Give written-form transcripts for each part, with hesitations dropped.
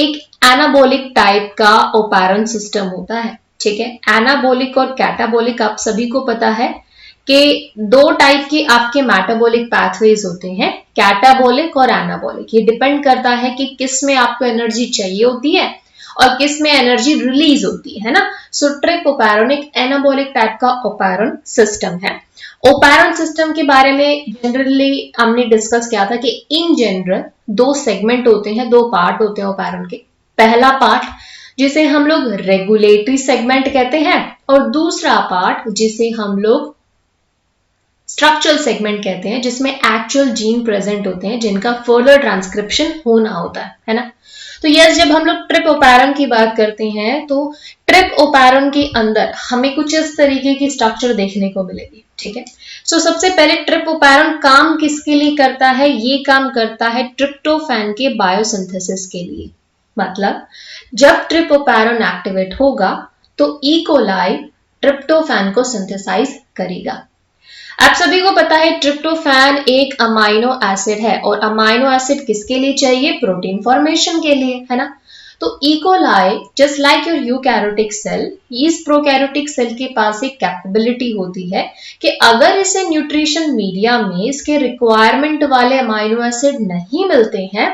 एक anabolic type का ओपैरन system होता है, ठीक है। एनाबोलिक और कैटाबोलिक आप सभी को पता है कि दो टाइप के आपके मेटाबॉलिक पाथवेज होते हैं, कैटाबोलिक और एनाबोलिक। ये डिपेंड करता है कि किस में आपको एनर्जी चाहिए होती है और किस में एनर्जी रिलीज होती है ना। सो ट्रिप्टोपैरन एक एनाबोलिक टाइप का ओपैरन सिस्टम है। ओपैरन सिस्टम के बारे में जनरली हमने डिस्कस किया था कि इन जनरल दो सेगमेंट होते हैं, दो पार्ट होते हैं ओपैरन के। पहला पार्ट जिसे हम लोग रेगुलेटरी सेगमेंट कहते हैं और दूसरा पार्ट जिसे हम लोग स्ट्रक्चरल सेगमेंट कहते हैं, जिसमें एक्चुअल जीन प्रेजेंट होते हैं जिनका फर्दर ट्रांसक्रिप्शन होना होता है ना। तो यस, जब हम लोग ट्रिप्टोपैरन की बात करते हैं तो ट्रिप्टोपैरन के अंदर हमें कुछ इस तरीके की स्ट्रक्चर देखने को मिलेगी, ठीक है। सो सबसे पहले ट्रिप्टोपैरन काम किसके लिए करता है? ये काम करता है ट्रिप्टोफैन के बायोसिंथेसिस के लिए। मतलब जब ट्रिप्टोपैरन एक्टिवेट होगा तो ई कोलाई ट्रिप्टोफैन को सिंथेसाइज करेगा। आप सभी को पता है ट्रिप्टोफैन एक अमाइनो एसिड है और अमाइनो एसिड किसके लिए चाहिए? प्रोटीन फॉर्मेशन के लिए, है ना। तो E coli just like your eukaryotic cell, इस प्रोकैरियोटिक सेल के पास एक कैपेबिलिटी होती है कि अगर इसे न्यूट्रिशन मीडिया में इसके रिक्वायरमेंट वाले अमाइनो एसिड नहीं मिलते हैं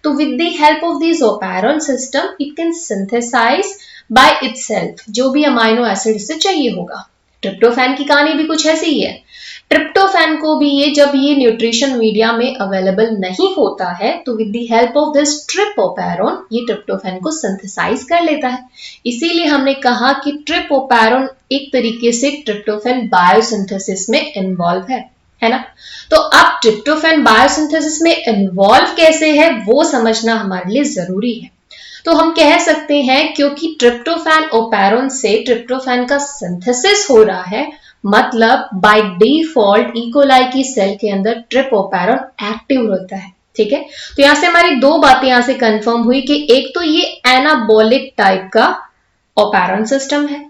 तो with the help of this operon system it can synthesize by itself जो भी अमाइनो एसिड इसे चाहिए होगा। ट्रिप्टोफैन की कहानी भी कुछ ऐसी ही है। ट्रिप्टोफैन को भी ये जब ये न्यूट्रिशन मीडिया में अवेलेबल नहीं होता है तो with the help of this trp operon ये ट्रिप्टोफैन को सिंथेसाइज कर लेता है। इसीलिए हमने कहा कि ट्रिप्टोपैरन एक तरीके से ट्रिप्टोफैन बायोसिंथेसिस में इन्वॉल्व है ना। तो अब ट्रिप्टोफैन बायोसिंथेसिस में इन्वॉल्व कैसे है वो समझना हमारे लिए जरूरी है। तो हम कह सकते हैं क्योंकि ट्रिप्टोफैन ओपैरन से ट्रिप्टोफैन का सिंथेसिस हो रहा है, मतलब बाय डिफॉल्ट ई कोलाई की सेल के अंदर ट्रिप्टोपैरन एक्टिव होता है, ठीक है। तो यहां से हमारी दो बातें यहां से कंफर्म हुई कि एक तो ये एनाबॉलिक टाइप का ओपैरन सिस्टम है,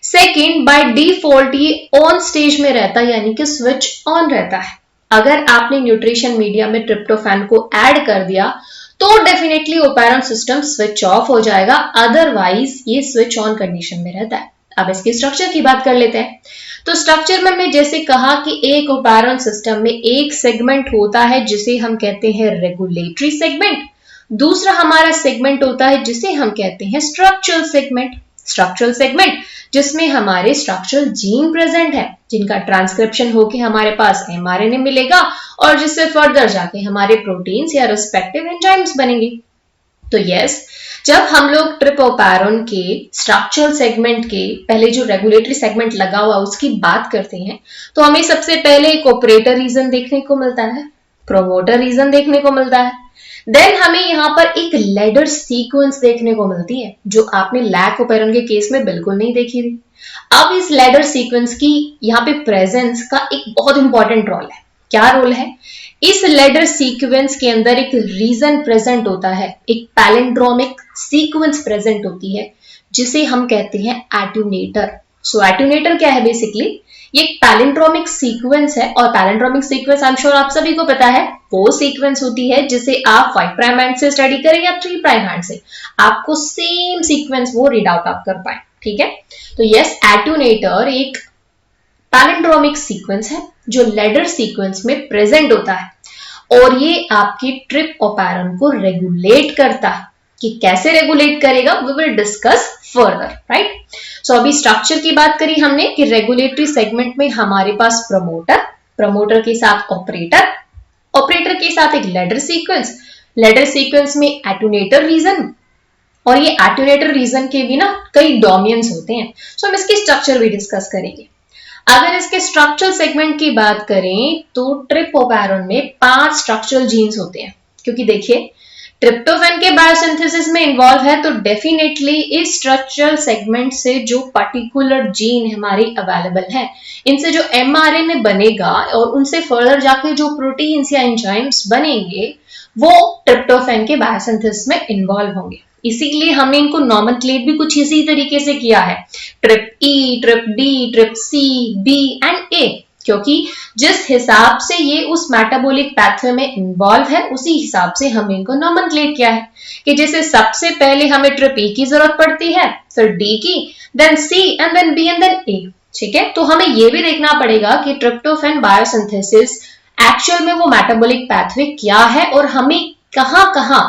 सेकेंड बाय डिफॉल्ट ये ऑन स्टेज में रहता है, यानी कि स्विच ऑन रहता है। अगर आपने न्यूट्रिशन मीडिया में ट्रिप्टोफैन को ऐड कर दिया तो डेफिनेटली ओपैरन सिस्टम स्विच ऑफ हो जाएगा, अदरवाइज ये स्विच ऑन कंडीशन में रहता है। अब इसकी स्ट्रक्चर की बात कर लेते हैं। तो स्ट्रक्चर में मैंने जैसे कहा कि एक ओपैरन सिस्टम में एक सेगमेंट होता है जिसे हम कहते हैं रेगुलेटरी सेगमेंट, दूसरा हमारा सेगमेंट होता है जिसे हम कहते हैं स्ट्रक्चरल सेगमेंट। स्ट्रक्चरल सेगमेंट जिसमें हमारे स्ट्रक्चरल जीन प्रेजेंट है जिनका ट्रांसक्रिप्शन होके हमारे पास एमआरएनए मिलेगा और जिससे फर्दर जाके हमारे प्रोटीन्स या रिस्पेक्टिव एंजाइम्स बनेंगे। तो यस, जब हम लोग ट्रिप्टोपैरन के स्ट्रक्चरल सेगमेंट के पहले जो रेगुलेटरी सेगमेंट लगा हुआ उसकी बात करते हैं तो हमें सबसे पहले एक ऑपरेटर रीजन देखने को मिलता है, प्रोमोटर रीजन देखने को मिलता है, देन हमें यहाँ पर एक लैडर सीक्वेंस देखने को मिलती है जो आपने लैक ओपैरन के केस में बिल्कुल नहीं देखी थी। अब इस लैडर सीक्वेंस की यहाँ पे प्रेजेंस का एक बहुत इंपॉर्टेंट रोल है। क्या रोल है? इस लैडर सीक्वेंस के अंदर एक रीजन प्रेजेंट होता है, एक पैलिंड्रोमिक सीक्वेंस प्रेजेंट होती है जिसे हम कहते हैं एट्यूनेटर। सो एट्यूनेटर क्या है? बेसिकली ये एक पैलिंड्रोमिक सीक्वेंस है और palindromic sequence I am sure आप सभी को पता है वो सीक्वेंस होती है जिसे आप 5 प्राइम हैंड से स्टडी करें या 3 प्राइम हैंड से, आपको सेम सीक्वेंस वो रीड आउट आप कर पाए, ठीक है। तो यस, एट्यूनेटर एक पैलिंड्रोमिक सीक्वेंस है जो लैडर सीक्वेंस में प्रेजेंट होता है और ये आपकी ट्रिप्टोपैरन को रेगुलेट करता है। कि कैसे रेगुलेट करेगा we will discuss further, right. So अभी स्ट्रक्चर की बात करी हमने कि रेगुलेटरी सेगमेंट में हमारे पास प्रमोटर, प्रमोटर के साथ ऑपरेटर, ऑपरेटर के साथ एक लैडर सीक्वेंस, लैडर सीक्वेंस में एट्यूनेटर रीजन और ये एट्यूनेटर रीजन के भी ना कई डोमेन्स होते हैं। सो हम इसकी स्ट्रक्चर भी डिस्कस करेंगे। अगर इसके स्ट्रक्चरल सेगमेंट की बात करें तो ट्रिप्टोपैरन में 5 स्ट्रक्चरल जीन्स होते हैं, क्योंकि देखिए ट्रिप्टोफैन के बायोसिंथेसिस में इन्वॉल्व है तो डेफिनेटली इस स्ट्रक्चरल सेगमेंट से जो पर्टिकुलर जीन हमारी अवेलेबल है इनसे जो एमआरएनए बनेगा और उनसे फर्दर जाके जो प्रोटीन्स या एंजाइम्स बनेंगे वो ट्रिप्टोफैन के बायोसिंथेसिस में इन्वॉल्व होंगे। इसीलिए हमने इनको नॉमेनक्लेट भी कुछ इसी तरीके से किया है, trp E, trp D, trp C, B and A, क्योंकि जिस हिसाब से ये उस मेटाबॉलिक पाथवे में इन्वॉल्व है उसी हिसाब से हमने इनको नॉमेनक्लेट किया है कि जैसे सबसे पहले हमें ट्रिप ई की जरूरत पड़ती है, फिर डी की, then C and then B and then A. ठीक है, तो हमें ये भी देखना पड़ेगा कि ट्रिप्टोफैन बायोसिंथेसिस एक्चुअल में वो मेटाबॉलिक पाथवे क्या है और हमें कहां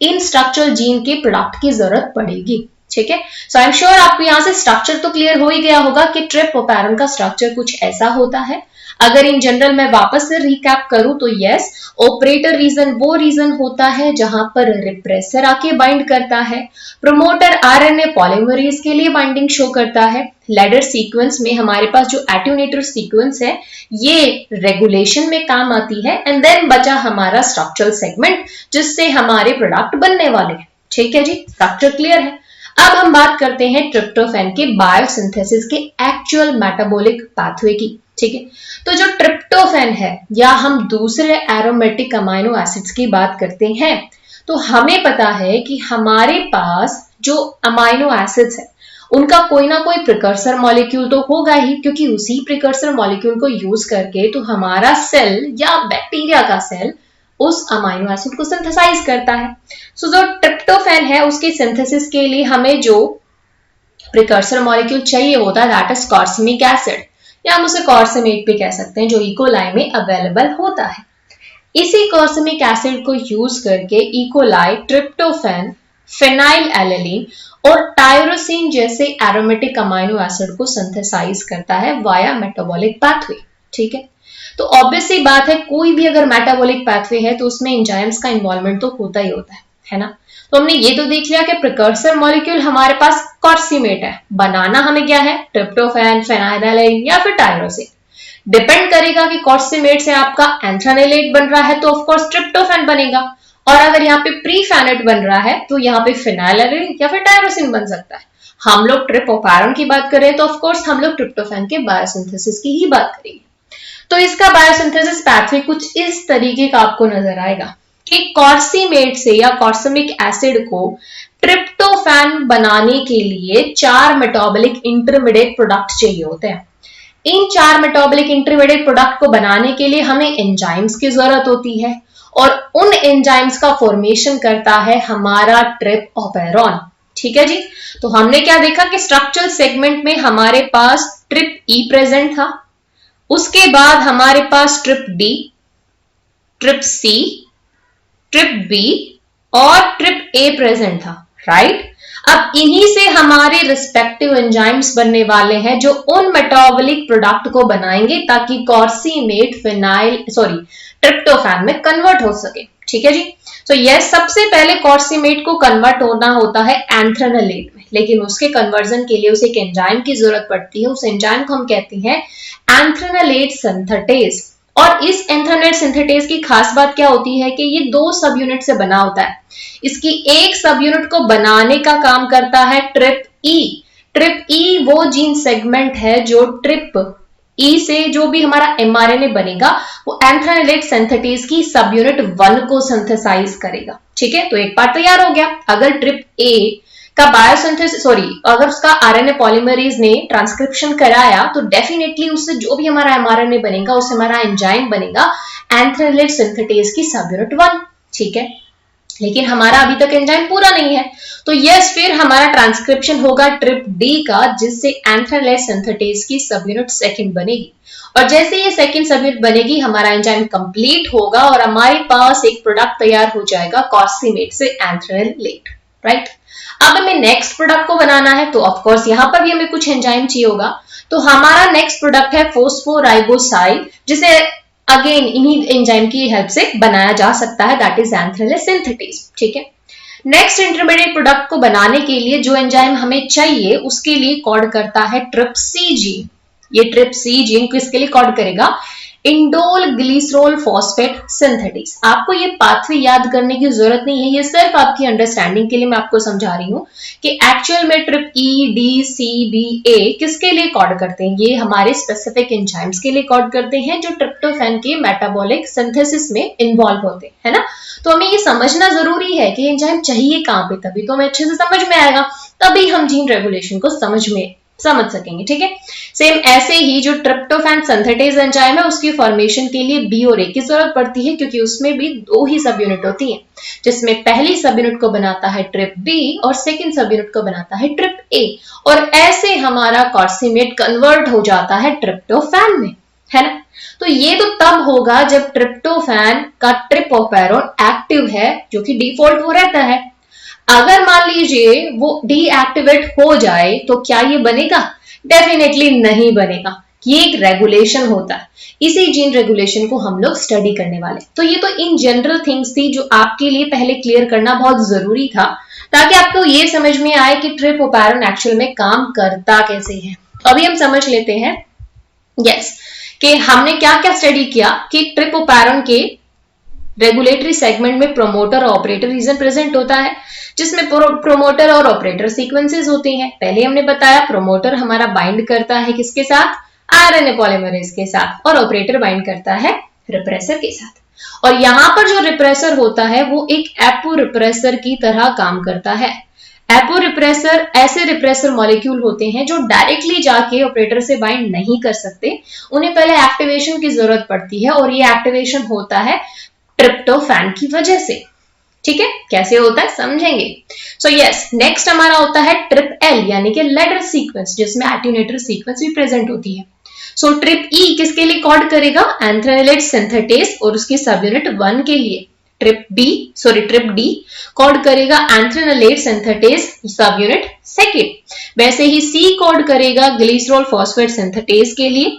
इन स्ट्रक्चरल जीन के प्रोडक्ट की जरूरत पड़ेगी। ठीक है, सो आई एम श्योर आपको यहां से स्ट्रक्चर तो क्लियर हो ही गया होगा कि ट्रिप्टोफैन का स्ट्रक्चर कुछ ऐसा होता है। अगर इन जनरल मैं वापस से रिकैप करूं तो यस, ऑपरेटर रीजन वो रीजन होता है जहां पर रिप्रेसर आके बाइंड करता है, प्रमोटर आरएनए पॉलीमरेज के लिए बाइंडिंग शो करता है, लैडर सीक्वेंस में हमारे पास जो एट्यूनेटर सीक्वेंस है ये रेगुलेशन में काम आती है, एंड देन बचा हमारा स्ट्रक्चरल सेगमेंट जिससे हमारे प्रोडक्ट बनने वाले हैं। ठीक है जी, स्ट्रक्चर क्लियर है। अब हम बात करते हैं ट्रिप्टोफैन के बायोसिंथेसिस के एक्चुअल मेटाबॉलिक पाथवे की। ठीक है, तो जो ट्रिप्टोफैन है या हम दूसरे एरोमेटिक अमाइनो एसिड्स की बात करते हैं तो हमें पता है कि हमारे पास जो अमाइनो एसिड्स है उनका कोई ना कोई प्रिकर्सर मॉलिक्यूल तो होगा ही, क्योंकि उसी प्रिकर्सर मॉलिक्यूल को यूज करके तो हमारा सेल या बैक्टीरिया का सेल उस अमाइनो एसिड को सिंथेसाइज करता है। सो जो ट्रिप्टोफैन है उसकी सिंथेसिस के लिए हमें जो प्रिकर्सर मॉलिक्यूल चाहिए होता है दैट इज कॉर्सिमिक एसिड, या हम उसे कॉर्सिमेट भी कह सकते हैं, जो इकोलाई में अवेलेबल होता है। इसी कॉर्सिमिक एसिड को यूज करके इकोलाई ट्रिप्टोफैन, फेनाइल एलेनिन और टायरोसिन जैसे एरोमेटिक अमाइनो एसिड को सिंथेसाइज करता है वाया मेटाबॉलिक पाथवे। ठीक है, तो ऑब्वियस सी बात है कोई भी अगर मेटाबॉलिक पाथवे है तो उसमें एंजाइम्स का इन्वॉल्वमेंट तो होता ही होता है ना। तो हमने ये तो देख लिया कि प्रिकर्सर मॉलिक्यूल हमारे पास कॉर्सिमेट है, बनाना हमें क्या है ट्रिप्टोफैन, फेनाइलएलेनिन या फिर टायरोसिन। डिपेंड करेगा कि कॉर्सिमेट से आपका एंथ्रानेलेट बन रहा है तो ऑफ कोर्स ट्रिप्टोफैन बनेगा, और अगर यहाँ पे प्रीफेनेट बन रहा है तो यहाँ पे फेनाइलएलेनिन या फिर टायरोसिन बन सकता है। हम लोग ट्रिप्टोफैन की बात करें तो ऑफ कोर्स हम लोग ट्रिप्टोफैन के बायोसिंथेसिस की ही बात करेंगे। तो इसका बायोसिंथेसिस पाथवे कुछ इस तरीके का आपको नजर आएगा कि कॉर्सिमेट से या कॉर्सिमिक एसिड को ट्रिप्टोफैन बनाने के लिए 4 मेटाबॉलिक इंटरमीडिएट प्रोडक्ट चाहिए होते हैं। इन 4 मेटाबॉलिक इंटरमीडिएट प्रोडक्ट को बनाने के लिए हमें एंजाइम्स की जरूरत होती है, और उन एंजाइम्स का फॉर्मेशन करता है हमारा ट्रिप्टोफैन। ठीक है जी, तो हमने क्या देखा कि स्ट्रक्चरल सेगमेंट में हमारे पास ट्रिप ई प्रेजेंट था, उसके बाद हमारे पास ट्रिप डी, ट्रिप सी, ट्रिप बी और ट्रिप ए प्रेजेंट था, राइट। अब इन्हीं से हमारे रिस्पेक्टिव एंजाइम्स बनने वाले हैं जो उन मेटाबॉलिक प्रोडक्ट को बनाएंगे ताकि कॉर्सिमेट ट्रिप्टोफैन में कन्वर्ट हो सके। ठीक है जी, तो यह सबसे पहले कॉर्सिमेट को कन्वर्ट होना होता है एंथ्रेनलेट में, लेकिन उसके कन्वर्जन के लिए उसे एक एंजाइम की जरूरत पड़ती है। उस एंजाइम को हम कहते हैं एंथ्रेनलेट सिंथेटेज। और इस एंथ्रेनलेट सिंथेटेज की खास बात क्या होती है कि ये 2 सब यूनिट से बना होता है। इसकी एक सब यूनिट को बनाने का काम करता है ट्रिप ई। ट्रिप ई वो जीन सेगमेंट है जो ट्रिप ई से जो भी हमारा एमआरएनए बनेगा वो एंथ्रेनलेट सिंथेटेज की सब यूनिट 1 को सिंथेसाइज करेगा। ठीक है, तो एक पार्ट तैयार हो गया। अगर ट्रिप ए का बायोसिंथेसिस अगर उसका आरएनए पॉलीमरेज ने ट्रांसक्रिप्शन कराया तो डेफिनेटली उससे जो भी हमारा एमआरएनए बनेगा उससे हमारा एंजाइम बनेगा एंथ्रेनलेट सिंथेटेज की सब यूनिट 1। ठीक है, लेकिन हमारा अभी तक एंजाइम पूरा नहीं है, तो यस फिर हमारा ट्रांसक्रिप्शन होगा ट्रिप डी का, जिससे एंथ्रेनलेट सिंथेटेज की सब यूनिट 2 बनेगी। और जैसे ये सेकंड सब यूनिट बनेगी हमारा एंजाइम कंप्लीट होगा और हमारे पास एक प्रोडक्ट तैयार हो जाएगा कॉर्सिमेट से एंथ्रेनलेट, राइट। अब हमें नेक्स्ट प्रोडक्ट को बनाना है तो ऑफ कोर्स यहां पर भी हमें कुछ एंजाइम चाहिए होगा। तो हमारा नेक्स्ट प्रोडक्ट है फोस्फोराइबोसाइड, जिसे अगेन इन्हीं एंजाइम की हेल्प से बनाया जा सकता है, दैट इज एंथ्रेनलेट सिंथेटेज। ठीक है, नेक्स्ट इंटरमीडिएट प्रोडक्ट को बनाने के लिए जो एंजाइम हमें चाहिए उसके लिए कोड करता है ट्रिप सी जीन। ये ट्रिप सी जीन किसके लिए कोड करेगा? Indole glycerol phosphate synthetase. आपको ये पाथवे याद करने की जरूरत नहीं है, ये सिर्फ आपकी अंडरस्टैंडिंग के लिए मैं आपको समझा रही हूँ कि एक्चुअल में ट्रिप ई, डी, सी, बी, ए किसके लिए कोड करते हैं। ये हमारे स्पेसिफिक एंजाइम्स के लिए कोड करते हैं जो ट्रिप्टोफैन के मेटाबॉलिक सिंथेसिस में इन्वॉल्व होते हैं, है ना। तो हमें ये समझना जरूरी है कि एंजाइम चाहिए कहाँ पे, तभी तो हमें अच्छे से समझ में आएगा, तभी हम जीन रेगुलेशन को समझ में समझ सकेंगे, ठीक है। सेम ऐसे ही जो ट्रिप्टोफैन सिंथेटेज एंजाइम है उसकी फॉर्मेशन के लिए बी और ए की जरूरत पड़ती है, क्योंकि उसमें भी 2 ही सब यूनिट होती है, जिसमें पहली सब यूनिट को बनाता है ट्रिप बी और सेकंड सब यूनिट को बनाता है ट्रिप ए, और ऐसे हमारा कॉर्सिमेट कन्वर्ट हो जाता है ट्रिप्टोफैन में, है ना। तो ये तो तब होगा जब ट्रिप्टोफैन का ट्रिप्टोपैरॉन एक्टिव है, जो कि डिफॉल्ट वो रहता है। अगर मान लीजिए वो डीएक्टिवेट हो जाए तो क्या ये बनेगा? डेफिनेटली नहीं बनेगा। ये एक रेगुलेशन होता है, इसी जीन रेगुलेशन को हम लोग स्टडी करने वाले। तो ये तो इन जनरल थिंग्स थी जो आपके लिए पहले क्लियर करना बहुत जरूरी था, ताकि आपको ये समझ में आए कि ट्रिप्टोपैरॉन एक्चुअल में काम करता कैसे है। अभी हम समझ लेते हैं कि हमने क्या क्या स्टडी किया कि ट्रिप्टोपैरॉन के रेगुलेटरी सेगमेंट में प्रोमोटर और ऑपरेटर रीजन प्रेजेंट होता है, जिसमें प्रोमोटर और ऑपरेटर सीक्वेंसेस होते हैं। पहले हमने बताया प्रोमोटर हमारा बाइंड करता है किसके साथ? आरएनए पॉलीमरेज के साथ, और ऑपरेटर बाइंड करता है रिप्रेसर के साथ। और यहां पर जो रिप्रेसर होता है वो एक एपो रिप्रेसर की तरह काम करता है। एपो रिप्रेसर ऐसे रिप्रेसर मॉलिक्यूल होते हैं जो डायरेक्टली जाके ऑपरेटर से बाइंड नहीं कर सकते, उन्हें पहले एक्टिवेशन की जरूरत पड़ती है, और ये एक्टिवेशन होता है ट्रिप्टोफैन की वजह से। ठीक है, कैसे होता है समझेंगे। सो यस, नेक्स्ट हमारा होता है ट्रिप एल, यानी कि लैडर सीक्वेंस, जिसमें एटीनेटर सीक्वेंस भी प्रेजेंट होती है। सो ट्रिप ई किसके लिए कोड करेगा? एंथ्रेनलेट सिंथेटेज और उसकी सब यूनिट 1 के लिए। ट्रिप डी कोड करेगा एंथ्रेनलेट सिंथेटेज सब यूनिट 2। वैसे ही सी कोड करेगा ग्लिसरॉल फॉस्फेट सिंथेटेज के लिए।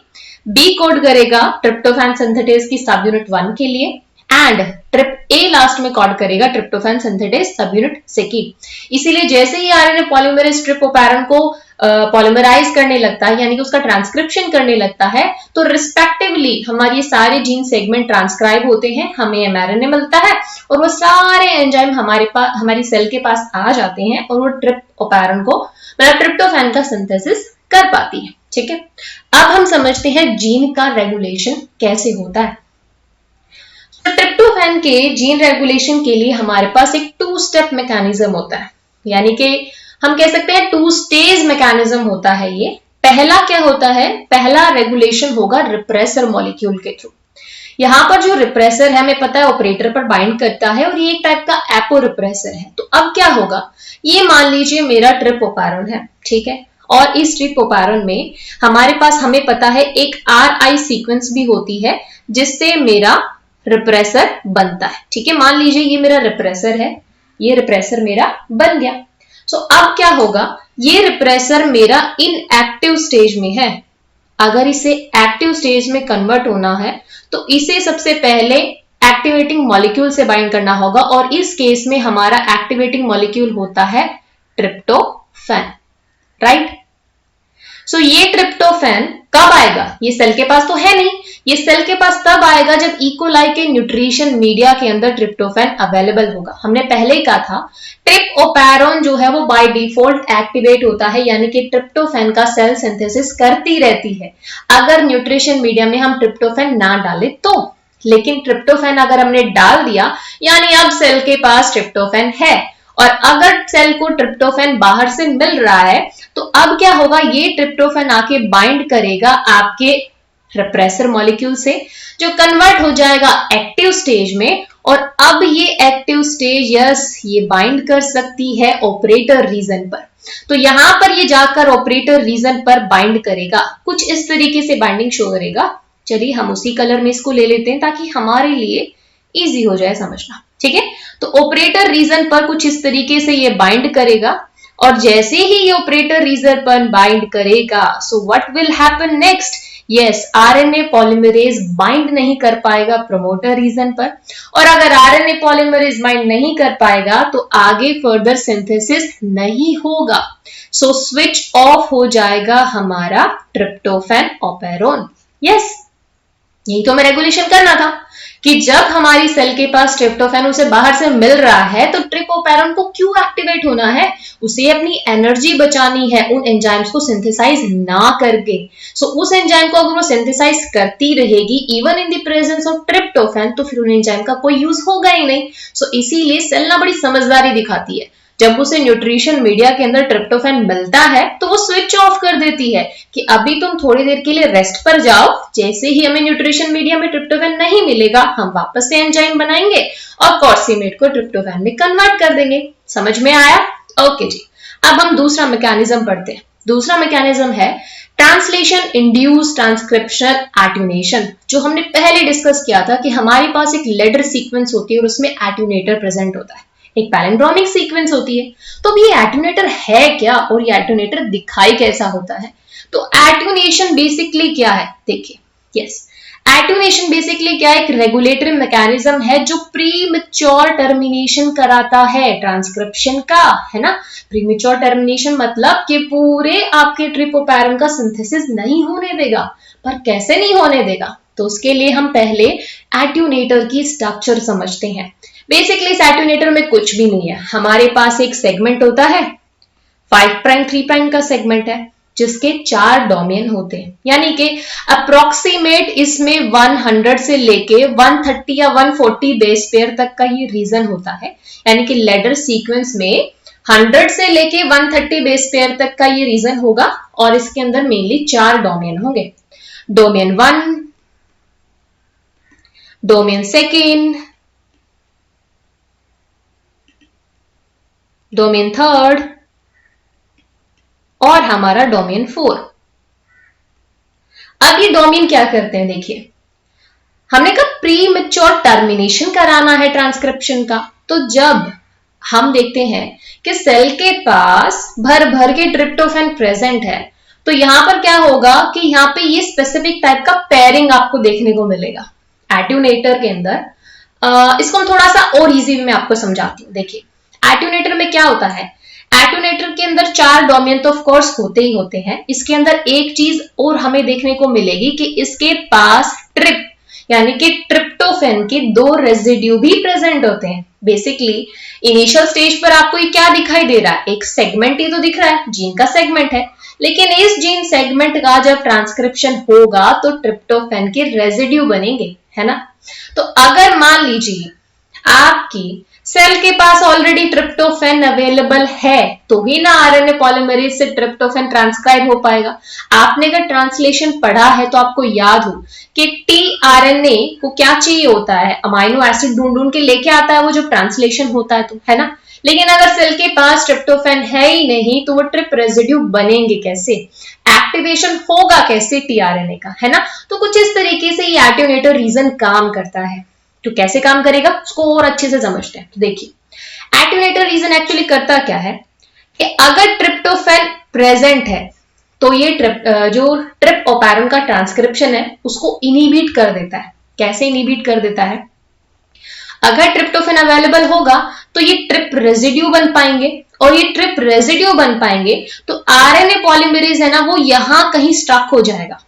बी कोड करेगा ट्रिप्टोफैन सिंथेटेज की सब यूनिट 1 के लिए, एंड ट्रिप ए लास्ट में कोड करेगा ट्रिप्टोफैन सिंथेटेज सब यूनिट 2। इसीलिए जैसे ही आरएनए पॉलीमरेज ट्रिप्टोपैरॉन को पॉलीमराइज करने लगता है, यानी कि उसका ट्रांसक्रिप्शन करने लगता है, तो रिस्पेक्टिवली हमारे सारे जीन सेगमेंट ट्रांसक्राइब होते हैं, हमें एमआरएनए मिलता है, और वो सारे एंजाइम हमारी सेल के पास आ जाते हैं, और वो ट्रिप्टोपैरॉन को मतलब ट्रिप्टोफैन का सिंथेसिस कर पाती है। ठीक है, अब हम समझते हैं जीन का रेगुलेशन कैसे होता है। तो ट्रिप्टोफैन के जीन रेगुलेशन के लिए हमारे पास एक 2 स्टेप मैकेनिज्म होता है, यानी कि हम कह सकते हैं 2 स्टेज मैकेनिज्म होता है ये। पहला क्या होता है? पहला रेगुलेशन होगा रिप्रेसर मॉलिक्यूल के थ्रू। यहां पर जो रिप्रेसर है हमें पता है ऑपरेटर पर बाइंड करता है, और ये एक टाइप का एपो रिप्रेसर है। तो अब क्या होगा, ये मान लीजिए मेरा ट्रिप्टोपैरॉन है, ठीक है, और इस ट्रिप्टोपैरॉन में हमारे पास हमें पता है एक RI सीक्वेंस भी होती है, जिससे मेरा रिप्रेसर बनता है। ठीक है, मान लीजिए ये मेरा रिप्रेसर है, ये रिप्रेसर मेरा बन गया। सो अब क्या होगा, ये रिप्रेसर मेरा इनएक्टिव स्टेज में है। अगर इसे एक्टिव स्टेज में कन्वर्ट होना है तो इसे सबसे पहले एक्टिवेटिंग मॉलिक्यूल से बाइंड करना होगा, और इस केस में हमारा एक्टिवेटिंग मॉलिक्यूल होता है ट्रिप्टोफैन, राइट। सो ये ट्रिप्टोफैन कब आएगा? ये सेल के पास तो है नहीं, ये सेल के पास तब आएगा जब इकोलाई के न्यूट्रिशन मीडिया के अंदर ट्रिप्टोफैन अवेलेबल होगा। हमने पहले ही कहा था ट्रिप्टोपैरॉन जो है वो बाय डिफॉल्ट एक्टिवेट होता है, यानी कि ट्रिप्टोफैन का सेल सिंथेसिस करती रहती है अगर न्यूट्रिशन मीडिया में हम ट्रिप्टोफैन ना डालें तो। लेकिन ट्रिप्टोफैन अगर हमने डाल दिया, यानी अब सेल के पास ट्रिप्टोफैन है, और अगर सेल को ट्रिप्टोफैन बाहर से मिल रहा है तो अब क्या होगा, ये ट्रिप्टोफैन आके बाइंड करेगा आपके रिप्रेसर मॉलिक्यूल से, जो कन्वर्ट हो जाएगा एक्टिव स्टेज में। और अब ये एक्टिव स्टेज ये बाइंड कर सकती है ऑपरेटर रीजन पर। तो यहां पर ये जाकर ऑपरेटर रीजन पर बाइंड करेगा, कुछ इस तरीके से बाइंडिंग शो करेगा। चलिए हम उसी कलर में इसको ले लेते हैं ताकि हमारे लिए इजी हो जाए समझना। ठीक है, तो ऑपरेटर रीजन पर कुछ इस तरीके से ये बाइंड करेगा, और जैसे ही ये ऑपरेटर रीजन पर बाइंड करेगा, so what will happen next? Yes, RNA polymerase bind नहीं कर पाएगा प्रमोटर रीजन पर, और अगर आरएनए पॉलीमरेज बाइंड नहीं कर पाएगा तो आगे फर्दर सिंथेसिस नहीं होगा। सो स्विच ऑफ हो जाएगा हमारा ट्रिप्टोफैन ऑपेरॉन। यस, यही तो हमें रेगुलेशन करना था कि जब हमारी सेल के पास ट्रिप्टोफैन उसे बाहर से मिल रहा है तो ट्रिप्टोपैरॉन को क्यों एक्टिवेट होना है? उसे अपनी एनर्जी बचानी है उन एंजाइम्स को सिंथेसाइज ना करके। सो उस एंजाइम को अगर वो सिंथेसाइज करती रहेगी even in the presence of tryptophan, तो फिर उन एंजाइम का कोई यूज होगा ही नहीं। सो इसीलिए सेल ना बड़ी समझदारी दिखाती है, जब उसे न्यूट्रिशन मीडिया के अंदर ट्रिप्टोफैन मिलता है तो वो स्विच ऑफ कर देती है कि अभी तुम थोड़ी देर के लिए रेस्ट पर जाओ, जैसे ही हमें न्यूट्रिशन मीडिया में ट्रिप्टोफैन नहीं मिलेगा हम वापस से एंजाइम बनाएंगे और कॉर्सीमेट को ट्रिप्टोफैन में कन्वर्ट कर देंगे। समझ में आया? ओके जी। अब हम दूसरा मैकेनिज्म पढ़ते हैं। दूसरा मैकेनिज्म है ट्रांसलेशन इंड्यूस ट्रांसक्रिप्शन एट्यूनेशन, जो हमने पहले डिस्कस किया था कि हमारे पास एक लेटर सीक्वेंस होती है और उसमें एट्यूनेटर प्रेजेंट होता है, एक पैलिंड्रोमिक सीक्वेंस होती है। तो ये एट्यूनेटर है क्या और ये एट्यूनेटर दिखाई कैसा होता है? तो एट्यूनेशन बेसिकली क्या है? देखिए, यस, एट्यूनेशन बेसिकली क्या है? एक रेगुलेटरी मैकेनिज्म है जो प्रीमेच्योर टर्मिनेशन कराता है ट्रांसक्रिप्शन का, है ना। प्रीमेच्योर टर्मिनेशन मतलब कि पूरे आपके ट्रिप्टोफैन का सिंथेसिस नहीं होने देगा। पर कैसे नहीं होने देगा? तो उसके लिए हम पहले एट्यूनेटर की स्ट्रक्चर समझते हैं। बेसिकली इस एट्यूनेटर में कुछ भी नहीं है, हमारे पास एक सेगमेंट होता है, 5 प्राइम 3 प्राइम का सेगमेंट है जिसके 4 डोमेन होते हैं, यानी कि अप्रोक्सीमेट इसमें 100 से लेके 130 या 140 बेस पेयर तक का ये रीजन होता है। यानी कि लेडर सीक्वेंस में 100 से लेके 130 बेस पेयर तक का ये रीजन होगा और इसके अंदर मेनली 4 डोमेन होंगे। डोमेन 1, डोमेन 2, डोमेन 3 और हमारा डोमेन 4। अब ये डोमेन क्या करते हैं? देखिए, हमने कहा प्रीमेच्योर टर्मिनेशन कराना है ट्रांसक्रिप्शन का। तो जब हम देखते हैं कि सेल के पास भर भर के ट्रिप्टोफैन प्रेजेंट है तो यहां पर क्या होगा कि यहां पे ये स्पेसिफिक टाइप का पेयरिंग आपको देखने को मिलेगा एट्यूनेटर के अंदर। इसको हम थोड़ा सा और इजी में आपको समझाती हूँ। देखिए, एट्यूनेटर में क्या होता है? एट्यूनेटर के अंदर 4 डोमेन तो ऑफ कोर्स होते ही होते हैं। इसके अंदर एक चीज और हमें देखने को मिलेगी कि इसके पास ट्रिप यानी कि ट्रिप्टोफैन के 2 रेजिड्यू भी प्रेजेंट होते हैं। बेसिकली इनिशियल स्टेज पर आपको ये क्या दिखाई दे रहा है? एक सेगमेंट ही तो दिख रहा है, जीन का सेगमेंट है। लेकिन इस जीन सेगमेंट का जब ट्रांसक्रिप्शन होगा तो ट्रिप्टोफैन के रेजिड्यू बनेंगे, है ना। तो अगर मान लीजिए आपकी सेल के पास ऑलरेडी ट्रिप्टोफैन अवेलेबल है तो ही ना आरएनए पॉलीमरेज से ट्रिप्टोफैन ट्रांसक्राइब हो पाएगा। आपने अगर ट्रांसलेशन पढ़ा है तो आपको याद हो कि टीआरएनए को क्या चाहिए होता है? अमाइनो एसिड ढूंढ ढूंढ के लेके आता है वो जब ट्रांसलेशन होता है तो, है ना। लेकिन अगर सेल के पास ट्रिप्टोफैन है ही नहीं तो वो ट्रिप रेजिड्यू बनेंगे कैसे? एक्टिवेशन होगा कैसे टीआरएनए का, है ना। तो कुछ इस तरीके से ये एट्यूनेटर रीजन काम करता है। तो कैसे काम करेगा उसको और अच्छे से समझते हैं। तो देखिए, एट्यूनेटर रीजन एक्चुअली करता क्या है कि अगर ट्रिप्टोफैन प्रेजेंट है तो ये जो ट्रिप्टोफैन का ट्रांसक्रिप्शन है उसको इनिबिट कर देता है। कैसे इनिबिट कर देता है? अगर ट्रिप्टोफैन अवेलेबल होगा तो ये ट्रिप रेजिड्यू बन पाएंगे और ये ट्रिप रेजिड्यू बन पाएंगे तो आरएनए पॉलीमरेज है ना वो यहां कहीं स्टक हो जाएगा।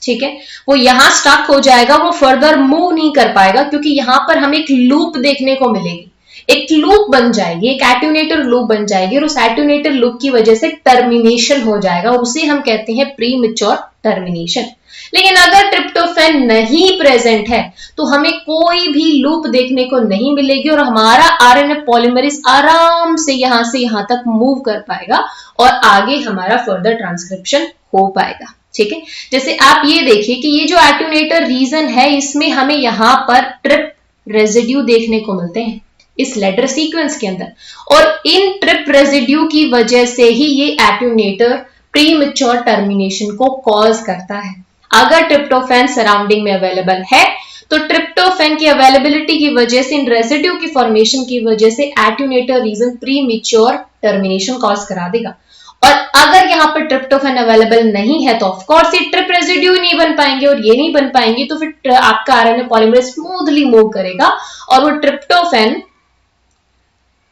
ठीक है, वो यहां स्टक हो जाएगा, वो फर्दर मूव नहीं कर पाएगा क्योंकि यहां पर हमें एक लूप देखने को मिलेगी, एक लूप बन जाएगी, एक एट्यूनेटर लूप बन जाएगी और उस एट्यूनेटर लूप की वजह से टर्मिनेशन हो जाएगा। उसे हम कहते हैं प्रीमेच्योर टर्मिनेशन। लेकिन अगर ट्रिप्टोफैन नहीं प्रेजेंट है तो हमें कोई भी लूप देखने को नहीं मिलेगी और हमारा आरएनए पॉलीमरेज आराम से यहां तक मूव कर पाएगा और आगे हमारा फर्दर ट्रांसक्रिप्शन हो पाएगा। ठीक है, जैसे आप ये देखिए कि ये जो एट्यूनेटर रीजन है इसमें हमें यहां पर ट्रिप रेजिड्यू देखने को मिलते हैं इस लेटर सीक्वेंस के अंदर और इन ट्रिप रेजिड्यू की वजह से ही ये एट्यूनेटर प्रीमेच्योर टर्मिनेशन को कॉज करता है। अगर ट्रिप्टोफैन सराउंडिंग में अवेलेबल है तो ट्रिप्टोफैन की अवेलेबिलिटी की वजह से इन रेजिड्यू की फॉर्मेशन की वजह से एट्यूनेटर रीजन प्रीमेच्योर टर्मिनेशन कॉज करा देगा। और अगर यहाँ पर ट्रिप्टोफैन अवेलेबल नहीं है तो ऑफ कोर्स ये ट्रिप रेजिड्यू नहीं बन पाएंगे और ये नहीं बन पाएंगे तो फिर आपका आरएनए पॉलीमरेज स्मूथली मूव करेगा और वो ट्रिप्टोफैन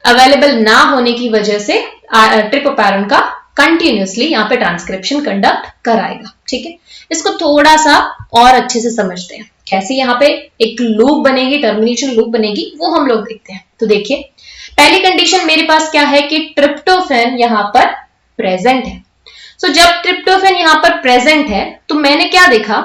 अवेलेबल ना होने की वजह से ट्रिप्टोफैन का कंटिन्यूअसली यहाँ पे ट्रांसक्रिप्शन कंडक्ट कराएगा। ठीक है, इसको थोड़ा सा और अच्छे से समझते हैं कैसे यहाँ पे एक लूप बनेगी, टर्मिनेशन लूप बनेगी, वो हम लोग देखते हैं। तो देखिए, पहली कंडीशन मेरे पास क्या है कि ट्रिप्टोफैन यहाँ पर प्रेजेंट है। सो जब ट्रिप्टोफैन यहाँ पर प्रेजेंट है तो मैंने क्या देखा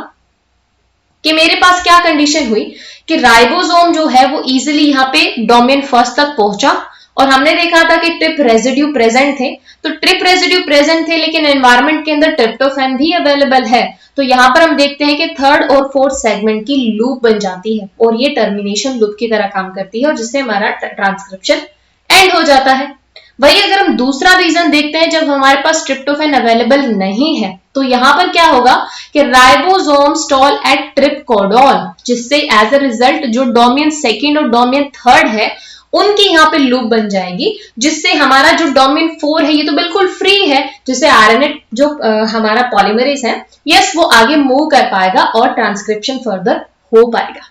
कि मेरे पास क्या कंडीशन हुई कि राइबोसोम जो है वो इजीली यहाँ पे डोमेन फर्स्ट तक पहुंचा और हमने देखा था कि ट्रिप रेजिड्यू प्रेजेंट थे, तो ट्रिप रेजिड्यू प्रेजेंट थे लेकिन एनवायरमेंट के अंदर ट्रिप्टोफैन भी अवेलेबल है, तो यहां पर हम देखते हैं कि थर्ड और फोर्थ सेगमेंट की लूप बन जाती है और ये टर्मिनेशन लूप की तरह काम करती है और जिससे हमारा ट्रांसक्रिप्शन एंड हो जाता है। वही अगर हम दूसरा रीजन देखते हैं, जब हमारे पास ट्रिप्टोफैन अवेलेबल नहीं है तो यहां पर क्या होगा कि ribosome stall at trip codon, जिससे एज अ रिजल्ट जो डोमेन सेकंड और डोमेन थर्ड है उनकी यहाँ पे लूप बन जाएगी, जिससे हमारा जो डोमेन 4 है ये तो बिल्कुल फ्री है, जिससे आरएनए जो हमारा पॉलीमरेज है यस वो आगे मूव कर पाएगा और ट्रांसक्रिप्शन फर्दर हो पाएगा।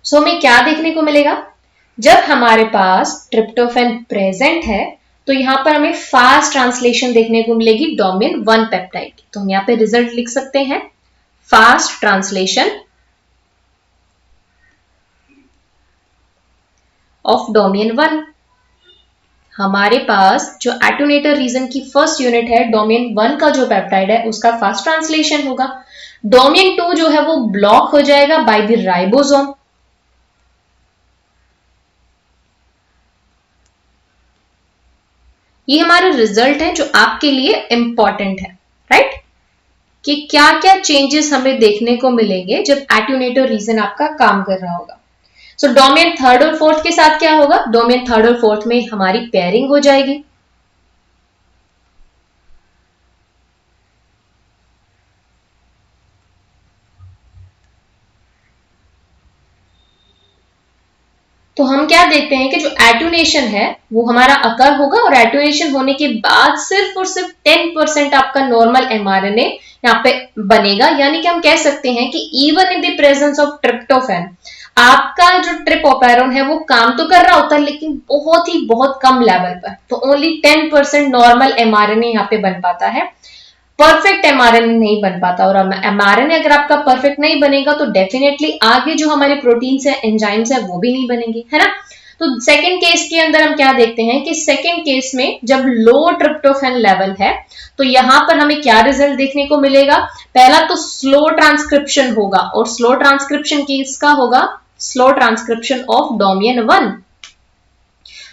सो हमें क्या देखने को मिलेगा, जब हमारे पास ट्रिप्टोफैन प्रेजेंट है तो यहां पर हमें फास्ट ट्रांसलेशन देखने को मिलेगी डोमेन 1 पेप्टाइड की। तो हम यहाँ पे रिजल्ट लिख सकते हैं, फास्ट ट्रांसलेशन ऑफ डोमेन 1। हमारे पास जो एटोनेटर रीजन की फर्स्ट यूनिट है डोमेन 1 का जो पेप्टाइड है उसका फास्ट ट्रांसलेशन होगा। डोमेन 2 जो है वो ब्लॉक हो जाएगा बाय द राइबोसोम। ये हमारे रिजल्ट है जो आपके लिए इंपॉर्टेंट है, राइट, कि क्या क्या चेंजेस हमें देखने को मिलेंगे जब एटोनेटर रीजन आपका काम कर रहा होगा। सो डोमेन थर्ड और फोर्थ के साथ क्या होगा, डोमेन थर्ड और फोर्थ में हमारी पेयरिंग हो जाएगी। तो हम क्या देखते हैं कि जो एटोनेशन है वो हमारा अकर होगा और एटोनेशन होने के बाद सिर्फ और सिर्फ 10% आपका नॉर्मल एमआरएनए यहाँ पे बनेगा, यानी कि हम कह सकते हैं कि even in the presence of tryptophan आपका जो ट्रिप्टोफैन है वो काम तो कर रहा होता है लेकिन बहुत ही बहुत कम लेवल पर, तो ओनली 10% नॉर्मल एमआरएनए यहाँ पे बन पाता है, परफेक्ट एमआरएनए नहीं बन पाता। और एमआरएनए अगर आपका परफेक्ट नहीं बनेगा तो डेफिनेटली आगे जो हमारे प्रोटीन्स है, एंजाइम्स है वो भी नहीं बनेंगे, है ना। तो सेकंड केस के अंदर हम क्या देखते हैं कि सेकंड केस में जब लो ट्रिप्टोफैन लेवल है तो यहां पर हमें क्या रिजल्ट देखने को मिलेगा, पहला तो स्लो ट्रांसक्रिप्शन होगा और स्लो ट्रांसक्रिप्शन किसका होगा, स्लो ट्रांसक्रिप्शन ऑफ डोमेन 1।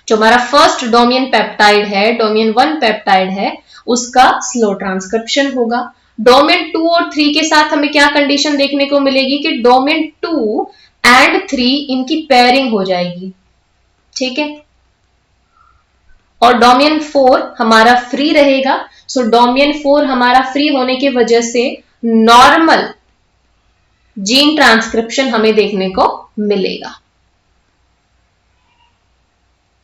जो हमारा फर्स्ट डोमेन पेप्टाइड है, डोमेन 1 पेप्टाइड है, उसका स्लो ट्रांसक्रिप्शन होगा। डोमेन 2 और 3 के साथ हमें क्या कंडीशन देखने को मिलेगी कि डोमेन 2 एंड 3 इनकी पेयरिंग हो जाएगी, ठीक है, और डोमेन 4 हमारा फ्री रहेगा। सो डोमेन 4 हमारा फ्री होने की वजह से नॉर्मल जीन ट्रांसक्रिप्शन हमें देखने को मिलेगा,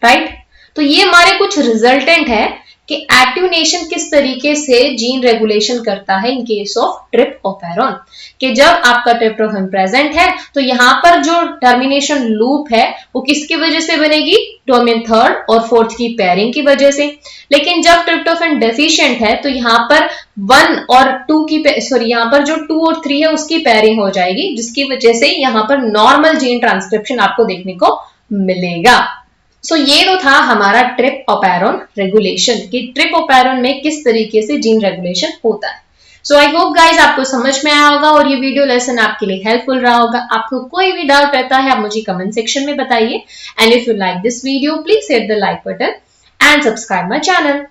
राइट। तो ये हमारे कुछ रिजल्टेंट है कि एट्यूनेशन किस तरीके से जीन रेगुलेशन करता है इन केस ऑफ ट्रिप्टोफैन, कि जब आपका ट्रिप्टोफैन प्रेजेंट है तो यहां पर जो टर्मिनेशन लूप है वो किसकी वजह से बनेगी, डोमेन थर्ड और फोर्थ की पेयरिंग की वजह से। लेकिन जब ट्रिप्टोफैन डेफिशिएंट है तो यहां पर 1 और 2 की यहां पर जो 2 और 3 है उसकी पेयरिंग हो जाएगी, जिसकी वजह से यहां पर नॉर्मल जीन ट्रांसक्रिप्शन आपको देखने को मिलेगा। सो ये तो था हमारा ट्रिप्टोफैन रेगुलेशन कि ट्रिप्टोफैन में किस तरीके से जीन रेगुलेशन होता है। सो आई होप गाइज आपको समझ में आया होगा और ये वीडियो लेसन आपके लिए हेल्पफुल रहा होगा। आपको कोई भी डाउट रहता है आप मुझे कमेंट सेक्शन में बताइए, and if you like this video please hit the like button and subscribe my channel.